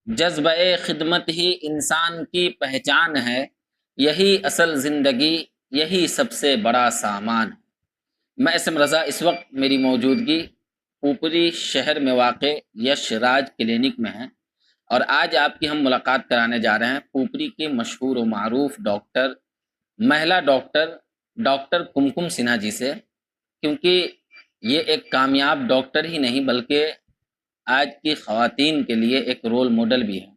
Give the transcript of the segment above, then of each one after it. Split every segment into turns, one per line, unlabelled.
जज्बे खिदमत ही इंसान की पहचान है, यही असल ज़िंदगी, यही सबसे बड़ा सामान है। मैं एसएम रज़ा, इस वक्त मेरी मौजूदगी ऊपरी शहर में वाक़ यशराज क्लिनिक में है और आज आपकी हम मुलाकात कराने जा रहे हैं ऊपरी के मशहूर व मारूफ डॉक्टर, महिला डॉक्टर, डॉक्टर कुमकुम सिन्हा जी से। क्योंकि ये एक कामयाब डॉक्टर ही नहीं बल्कि आज की ख़वातीन के लिए एक रोल मॉडल भी है।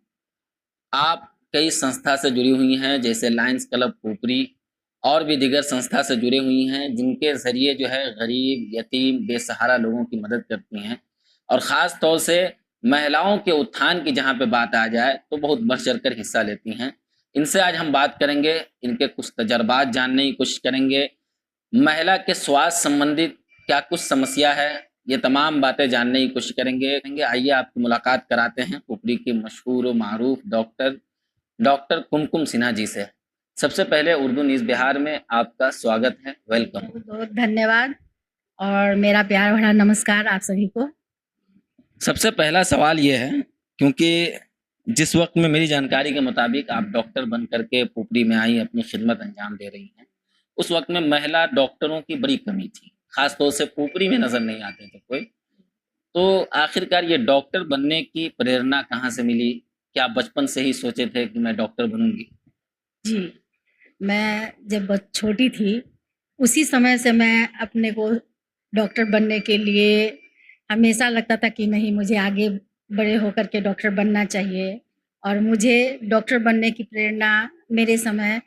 आप कई संस्था से जुड़ी हुई हैं, जैसे लायंस क्लब ऊपरी और भी दीगर संस्था से जुड़ी हुई हैं, जिनके ज़रिए जो है गरीब, यतीम, बेसहारा लोगों की मदद करती हैं और ख़ास तौर से महिलाओं के उत्थान की जहाँ पे बात आ जाए तो बहुत बढ़-चढ़ कर हिस्सा लेती हैं। इनसे आज हम बात करेंगे, इनके कुछ तजर्बात जानने की कोशिश करेंगे। महिला के स्वास्थ्य संबंधित क्या कुछ समस्या है, ये तमाम बातें जानने की कोशिश करेंगे। आइए आपकी मुलाकात कराते हैं ऊपरी के मशहूर व मारूफ डॉक्टर, डॉक्टर कुमकुम सिन्हा जी से। सबसे पहले उर्दू न्यूज़ बिहार में आपका स्वागत है, वेलकम।
बहुत धन्यवाद और मेरा प्यार भरा नमस्कार आप सभी को।
सबसे पहला सवाल ये है, क्योंकि जिस वक्त में मेरी जानकारी के मुताबिक आप डॉक्टर बन करके ऊपरी में आई, अपनी खिदमत अंजाम दे रही हैं, उस वक्त में महिला डॉक्टरों की बड़ी कमी थी, खास तौर से ऊपरी में नज़र नहीं आते थे कोई। तो आखिरकार ये डॉक्टर बनने की प्रेरणा कहाँ से मिली? क्या बचपन से ही सोचे थे कि मैं डॉक्टर बनूंगी?
जी, मैं जब छोटी थी उसी समय से मैं अपने को डॉक्टर बनने के लिए हमेशा लगता था कि नहीं, मुझे आगे बड़े होकर के डॉक्टर बनना चाहिए। और मुझे डॉक्टर बनने की प्रेरणा मेरे समय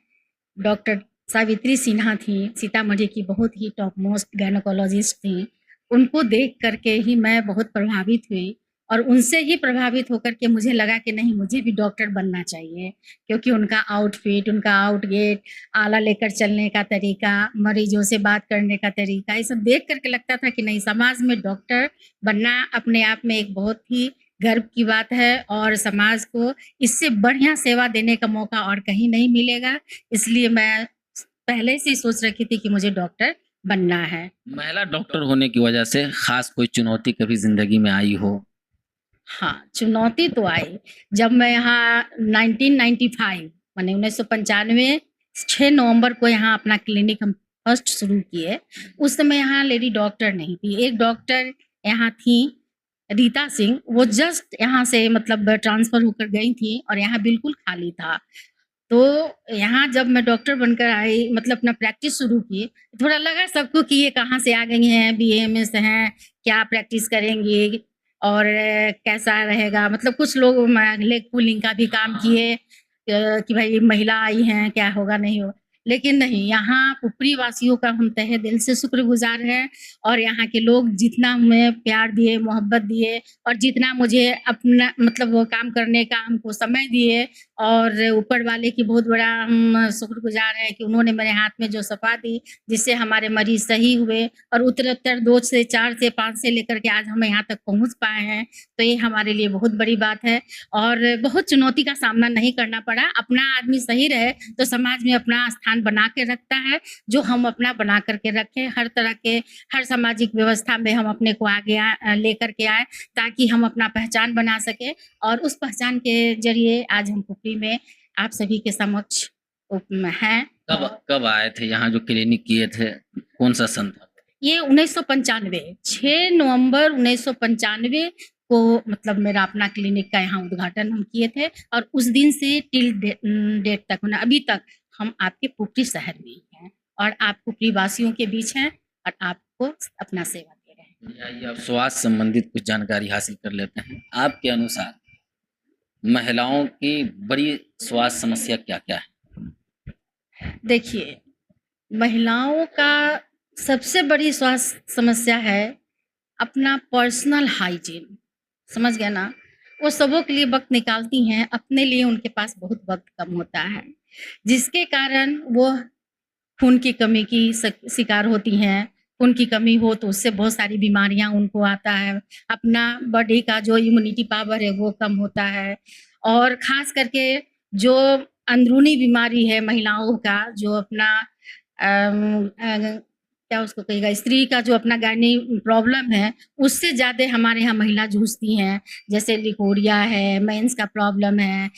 डॉक्टर सावित्री सिन्हा थी, सीतामढ़ी की बहुत ही टॉप मोस्ट गायनेकोलॉजिस्ट थी। उनको देख करके ही मैं बहुत प्रभावित हुई और उनसे ही प्रभावित होकर के मुझे लगा कि नहीं, मुझे भी डॉक्टर बनना चाहिए। क्योंकि उनका आउटफिट, उनका आउटगेट, आला लेकर चलने का तरीका, मरीजों से बात करने का तरीका, ये सब देख करके लगता था कि नहीं, समाज में डॉक्टर बनना अपने आप में एक बहुत ही गर्व की बात है और समाज को इससे बढ़िया सेवा देने का मौका और कहीं नहीं मिलेगा। इसलिए मैं पहले से ही सोच रखी थी कि मुझे डॉक्टर बनना है।
महिला डॉक्टर होने की वजह से खास कोई चुनौती कभी जिंदगी में आई हो?
हाँ, चुनौती तो आई। जब मैं यहाँ 1995 माने 1995 6 नवंबर को यहाँ अपना क्लिनिक हम फर्स्ट शुरू किए। उस समय यहाँ लेडी डॉक्टर नहीं थी। एक डॉक्टर यहाँ थी, रीता सिंह, वो जस्ट यहाँ से मतलब ट्रांसफ़र होकर गई थी और यहाँ बिल्कुल खाली था। तो यहाँ जब मैं डॉक्टर बनकर आई, मतलब अपना प्रैक्टिस शुरू की, थोड़ा लगा सबको कि ये कहाँ से आ गई हैं, बीएमएस हैं, क्या प्रैक्टिस करेंगी और कैसा रहेगा। मतलब कुछ लोग लेग पुलिंग का भी काम किए कि भाई महिला आई हैं, क्या होगा नहीं होगा। लेकिन नहीं, यहाँ ऊपरी वासियों का हम तहे दिल से शुक्रगुजार हैं और यहाँ के लोग जितना हमें प्यार दिए, मोहब्बत दिए और जितना मुझे अपना मतलब वो काम करने का हमको समय दिए, और ऊपर वाले की बहुत बड़ा हम शुक्रगुजार हैं कि उन्होंने मेरे हाथ में जो शफ़ा दी, जिससे हमारे मरीज़ सही हुए और उत्तरोत्तर 2 से 4 से 5 से लेकर के आज हम यहाँ तक पहुँच पाए हैं। तो ये हमारे लिए बहुत बड़ी बात है और बहुत चुनौती का सामना नहीं करना पड़ा। अपना आदमी सही रहे तो समाज में अपना स्थान बना के रखता है, जो हम अपना बना कर के रखें। हर तरह के हर सामाजिक व्यवस्था में हम अपने को आगे लेकर के आएँ, ताकि हम अपना पहचान बना सकें और उस पहचान के ज़रिए आज हम ऊपरी में आप सभी के समक्ष हैं।
कब कब आए थे यहाँ, जो क्लिनिक किए थे, कौन सा सन था?
ये 1995 6 नवंबर 1995 को मतलब मेरा अपना क्लिनिक का यहाँ उद्घाटन हम किए थे और उस दिन से टिल डेट तक मतलब अभी तक हम आपके ऊपरी शहर में ही हैं और आप ऊपरी वासियों के बीच हैं और आपको अपना सेवा दे रहे हैं।
आइए अब स्वास्थ्य संबंधित कुछ जानकारी हासिल कर लेते हैं। आपके अनुसार महिलाओं की बड़ी स्वास्थ्य समस्या क्या-क्या है?
देखिए, महिलाओं का सबसे बड़ी स्वास्थ्य समस्या है अपना पर्सनल हाइजीन। समझ गए ना? वो सबों के लिए वक़्त निकालती हैं, अपने लिए उनके पास बहुत वक़्त कम होता है, जिसके कारण वो खून की कमी की शिकार होती हैं। खून की कमी हो तो उससे बहुत सारी बीमारियाँ उनको आता है। अपना बॉडी का जो इम्यूनिटी पावर है वो कम होता है और ख़ास करके जो अंदरूनी बीमारी है महिलाओं का, जो अपना क्या उसको कहेगा, स्त्री का जो अपना गायनी प्रॉब्लम है, उससे ज़्यादा हमारे यहाँ महिला जूझती हैं। जैसे लिकोरिया है, मेंस का प्रॉब्लम है,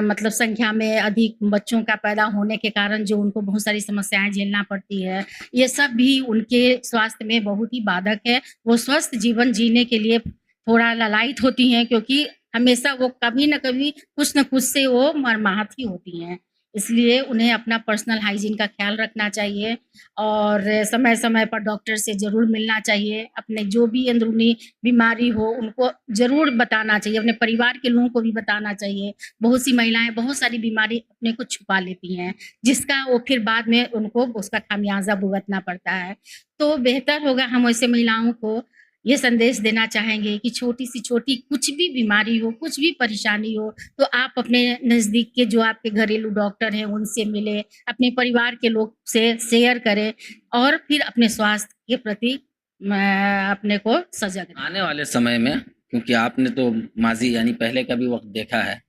मतलब संख्या में अधिक बच्चों का पैदा होने के कारण जो उनको बहुत सारी समस्याएँ झेलना पड़ती है, ये सब भी उनके स्वास्थ्य में बहुत ही बाधक है। वो स्वस्थ जीवन जीने के लिए थोड़ा ललायित होती हैं, क्योंकि हमेशा वो कभी न कभी कुछ न कुछ से वो मर्माहत ही होती हैं। इसलिए उन्हें अपना पर्सनल हाइजीन का ख्याल रखना चाहिए और समय-समय पर डॉक्टर से ज़रूर मिलना चाहिए। अपने जो भी अंदरूनी बीमारी हो, उनको ज़रूर बताना चाहिए, अपने परिवार के लोगों को भी बताना चाहिए। बहुत सी महिलाएँ बहुत सारी बीमारी अपने को छुपा लेती हैं, जिसका वो फिर बाद में उनको उसका खामियाज़ा भुगतना पड़ता है। तो बेहतर होगा हम ऐसे महिलाओं को ये संदेश देना चाहेंगे कि छोटी से छोटी कुछ भी बीमारी हो, कुछ भी परेशानी हो, तो आप अपने नज़दीक के जो आपके घरेलू डॉक्टर हैं, उनसे मिलें, अपने परिवार के लोग से शेयर करें और फिर अपने स्वास्थ्य के प्रति अपने को सजग रखें।
आने वाले समय में, क्योंकि आपने तो माज़ी यानी पहले का भी वक़्त देखा है,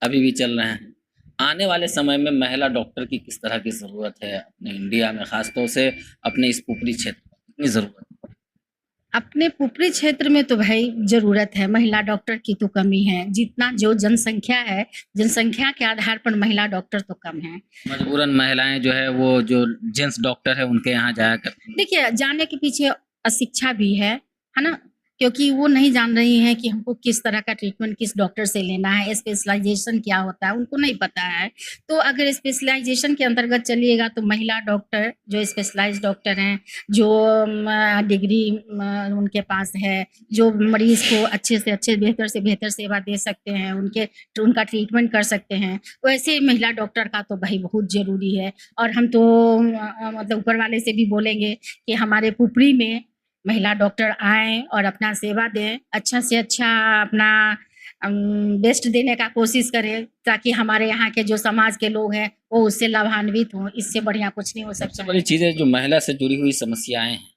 अभी भी चल रहे हैं। आने वाले समय में महिला डॉक्टर की किस तरह की ज़रूरत है अपने इंडिया में, ख़ास तौर से अपने इस ऊपरी क्षेत्र में, कितनी ज़रूरत है?
अपने ऊपरी क्षेत्र में तो भाई ज़रूरत है, महिला डॉक्टर की तो कमी है। जितना जो जनसंख्या है, जनसंख्या के आधार पर महिला डॉक्टर तो कम है।
मजबूरन महिलाएँ जो है वो जो जेंट्स डॉक्टर है उनके यहाँ जाया करती हैं।
देखिए, जाने के पीछे अशिक्षा भी है ना? क्योंकि वो नहीं जान रही हैं कि हमको किस तरह का ट्रीटमेंट किस डॉक्टर से लेना है, स्पेशलाइज़ेशन क्या होता है, उनको नहीं पता है। तो अगर स्पेशलाइज़ेशन के अंतर्गत चलिएगा तो महिला डॉक्टर, जो स्पेशलाइज़्ड डॉक्टर हैं, जो डिग्री उनके पास है, जो मरीज़ को अच्छे से अच्छे, बेहतर से बेहतर सेवा दे सकते हैं, उनका ट्रीटमेंट कर सकते हैं, वैसे महिला डॉक्टर का तो भाई बहुत ज़रूरी है। और हम तो मतलब ऊपर वाले से भी बोलेंगे कि हमारे पुपरी में महिला डॉक्टर आएँ और अपना सेवा दें, अच्छा से अच्छा अपना बेस्ट देने का कोशिश करें, ताकि हमारे यहाँ के जो समाज के लोग हैं, वो उससे लाभान्वित हों। इससे बढ़िया कुछ नहीं हो
सबसे
सकता
बड़ी
है।
चीज़ है जो महिला से जुड़ी हुई समस्याएँ हैं,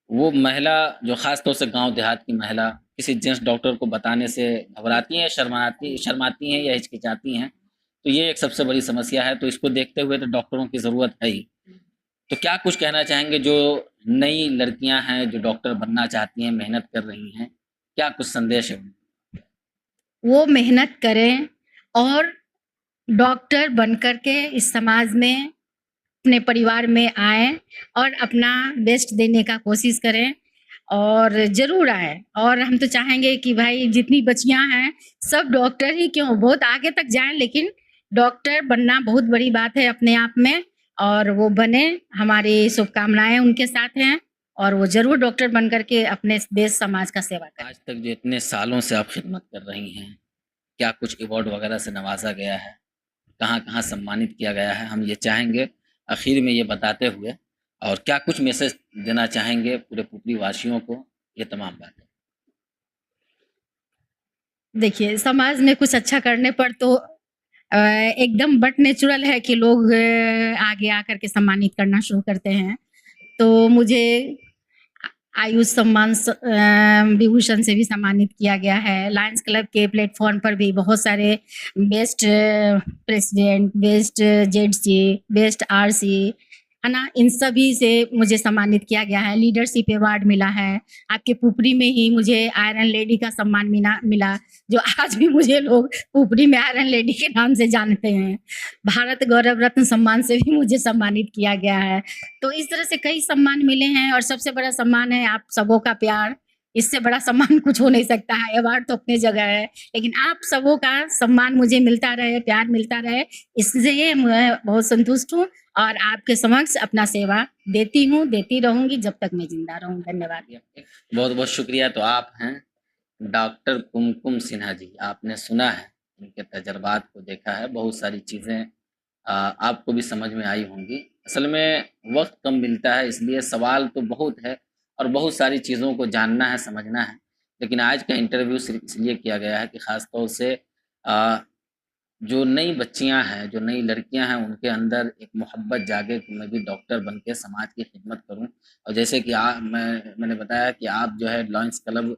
वो महिला जो ख़ास तौर से गाँव देहात की महिला किसी जेंट्स डॉक्टर को बताने से घबराती हैं, शर्माती हैं या हिचकिचाती हैं। तो ये एक सबसे बड़ी समस्या है, तो इसको देखते हुए तो डॉक्टरों की ज़रूरत है ही। तो क्या कुछ कहना चाहेंगे जो नई लड़कियाँ हैं, जो डॉक्टर बनना चाहती हैं, मेहनत कर रही हैं, क्या कुछ संदेश है उनका?
वो मेहनत करें और डॉक्टर बन कर के इस समाज में, अपने परिवार में आएँ और अपना बेस्ट देने का कोशिश करें और ज़रूर आएँ। और हम तो चाहेंगे कि भाई जितनी बच्चियाँ हैं, सब डॉक्टर ही क्यों, बहुत आगे तक जाएँ, लेकिन डॉक्टर बनना बहुत बड़ी बात है अपने आप में और वो बने। हमारी शुभकामनाएँ उनके साथ हैं और वो ज़रूर डॉक्टर बन कर के अपने देश समाज का सेवा करें।
आज तक जो इतने सालों से आप खिदमत कर रही हैं, क्या कुछ अवार्ड वगैरह से नवाज़ा गया है? कहाँ-कहाँ सम्मानित किया गया है? हम ये चाहेंगे आखिर में ये बताते हुए, और क्या कुछ मैसेज देना चाहेंगे पूरे पुपरी वासियों को? ये तमाम बातें।
देखिए, समाज में कुछ अच्छा करने पर तो एकदम बट नेचुरल है कि लोग आगे आकर के सम्मानित करना शुरू करते हैं। तो मुझे आयुष सम्मान विभूषण से भी सम्मानित किया गया है। लायंस क्लब के प्लेटफ़ॉर्म पर भी बहुत सारे best president, best ZC, best RC, है ना? इन सभी से मुझे सम्मानित किया गया है। लीडरशिप अवार्ड मिला है। आपके पुपरी में ही मुझे आयरन लेडी का सम्मान मिला, जो आज भी मुझे लोग पुपरी में आयरन लेडी के नाम से जानते हैं। भारत गौरव रत्न सम्मान से भी मुझे सम्मानित किया गया है। तो इस तरह से कई सम्मान मिले हैं और सबसे बड़ा सम्मान है आप सबों का प्यार। इससे बड़ा सम्मान कुछ हो नहीं सकता है। अवार्ड तो अपनी जगह है, लेकिन आप सबों का सम्मान मुझे मिलता रहे, प्यार मिलता रहे, इसलिए मैं बहुत संतुष्ट हूँ और आपके समक्ष अपना सेवा देती हूँ, देती रहूँगी जब तक मैं ज़िंदा रहूँ। धन्यवाद।
बहुत-बहुत शुक्रिया। तो आप हैं डॉक्टर कुमकुम सिन्हा जी। आपने सुना है, उनके तजुर्बात को देखा है, बहुत सारी चीज़ें आपको भी समझ में आई होंगी। असल में वक़्त कम मिलता है, इसलिए सवाल तो बहुत है और बहुत सारी चीज़ों को जानना है, समझना है। लेकिन आज का इंटरव्यू सिर्फ़ इसलिए किया गया है कि ख़ास तौर से अ, जो नई बच्चियाँ हैं, जो नई लड़कियाँ हैं, उनके अंदर एक मोहब्बत जागे कि मैं भी डॉक्टर बन के समाज की खिदमत करूँ। और जैसे कि मैंने बताया कि आप जो है लायंस क्लब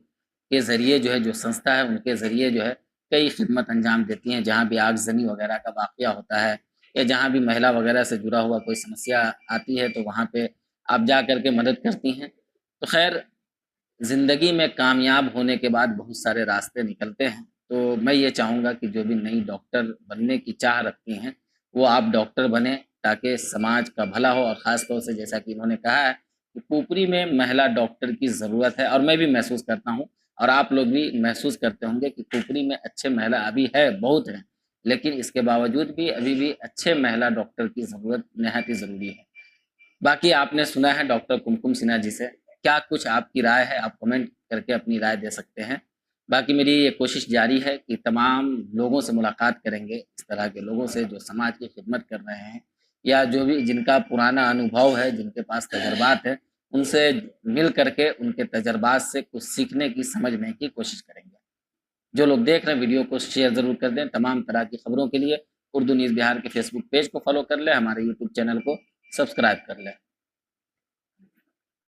के ज़रिए जो है, जो संस्था है, उनके ज़रिए जो है कई खिदमत अंजाम देती हैं। जहाँ भी आगज़नी वगैरह का वाक़या होता है या जहाँ भी महिला वगैरह से जुड़ा हुआ कोई समस्या आती है, तो वहाँ पे आप जा कर के मदद करती हैं। तो खैर, ज़िंदगी में कामयाब होने के बाद बहुत सारे रास्ते निकलते हैं। तो मैं ये चाहूँगा कि जो भी नई डॉक्टर बनने की चाह रखती हैं, वो आप डॉक्टर बनें ताकि समाज का भला हो। और ख़ास तौर से जैसा कि इन्होंने कहा है कि पुपरी में महिला डॉक्टर की ज़रूरत है, और मैं भी महसूस करता हूँ और आप लोग भी महसूस करते होंगे कि पुपरी में अच्छे महिला अभी है, बहुत हैं, लेकिन इसके बावजूद भी अभी भी अच्छे महिला डॉक्टर की ज़रूरत निहायत ही ज़रूरी है। बाकी आपने सुना है डॉक्टर कुमकुम सिन्हा जी से, क्या कुछ आपकी राय है? आप कमेंट करके अपनी राय दे सकते हैं। बाकी मेरी ये कोशिश जारी है कि तमाम लोगों से मुलाकात करेंगे, इस तरह के लोगों से जो समाज की खिदमत कर रहे हैं या जो भी जिनका पुराना अनुभव है, जिनके पास तजुर्बात है, उनसे मिल करके उनके तजुर्बात से कुछ सीखने की, समझने की कोशिश करेंगे। जो लोग देख रहे हैं वीडियो को शेयर ज़रूर कर दें। तमाम तरह की खबरों के लिए उर्दू न्यूज़ बिहार के फेसबुक पेज को फॉलो कर लें, हमारे यूट्यूब चैनल को सब्सक्राइब कर लें।